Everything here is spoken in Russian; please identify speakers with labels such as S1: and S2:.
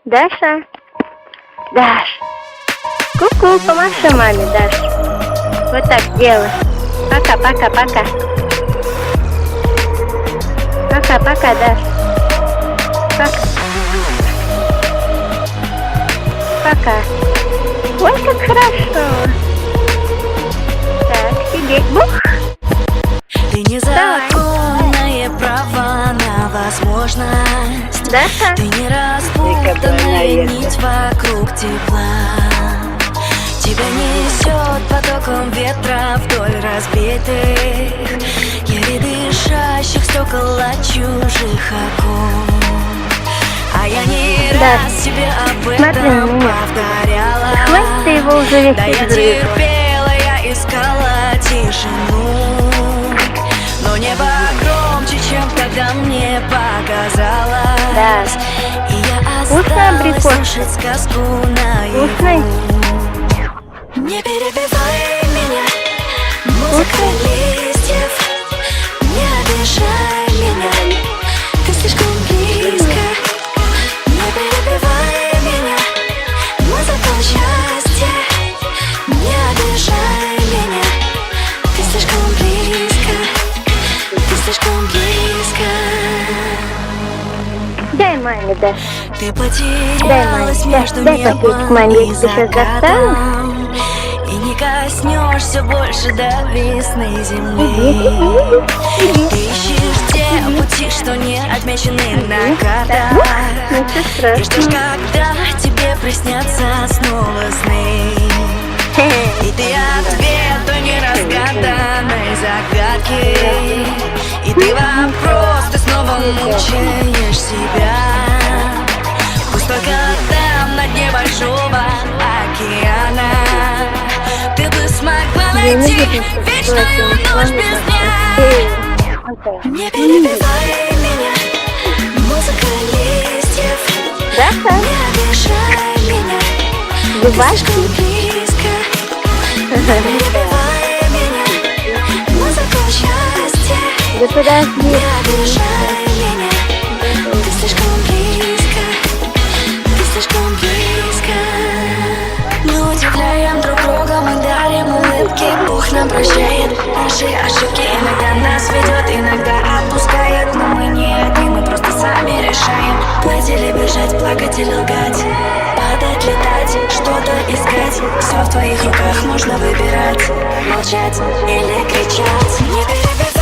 S1: Даша? Даш. Ку-ку, помаши маме, Даш. Вот так делай. Пока, пока, пока. Пока, пока, Даш. Пока. Пока. Ой, как хорошо. Так, сидеть. Бух.
S2: Ты незаконное право на возможность.
S1: Даша?
S2: Ты не распутанная нить вокруг тепла. Тебя несет потоком ветра вдоль разбитых еле дышащих стекол от чужих окон. А я не раз тебе об этом повторяла.
S1: Хватит ты его уже весь
S2: Да я терпела, я искала тишину. Но небо громче, чем тогда мне показалось.
S1: Да.
S2: И я
S1: Вкусный
S2: осталась
S1: абрикос.
S2: слушать сказку наяву.
S1: Вкусный?
S2: Не перебивай меня, музыка листьев. Не обижай меня, ты слишком близко. Не перебивай меня, музыка счастья. Не обижай меня, ты слишком близко. Ты слишком близко.
S1: Дай маме, Даш.
S2: Ты
S1: Дай маме.
S2: потерялась между
S1: Дай попить к маме,
S2: небом и
S1: если сейчас
S2: закатом. И не коснешься больше до весны земли. Ты ищешь те пути, что не отмечены на картах.
S1: Ничего
S2: И ждешь,
S1: страшного.
S2: когда тебе приснятся снова сны. И ты ответ той неразгаданной загадки. И ты вопрос, ты снова мучаешь себя. Пусть только там, на дне большого океана, ты бы смогла найти вечную ночь без дня. Не перебивай меня, музыка листьев.
S1: Даша?
S2: Не обижай меня, ты
S1: Бывает?
S2: слишком близко. Не перебивай меня, музыка счастья.
S1: Да подожди.
S2: Не обижай меня, ты слишком близко. Ты слишком близко. Мы удивляем друг друга, мы дарим улыбки. Бог нам прощает наши ошибки. Иногда нас ведет, иногда отпускает. Но мы не одни, мы просто сами решаем. Плыть или бежать, плакать или лгать, падать, летать, что-то искать. Все в твоих руках, можно выбирать. Молчать или кричать. Не перебивай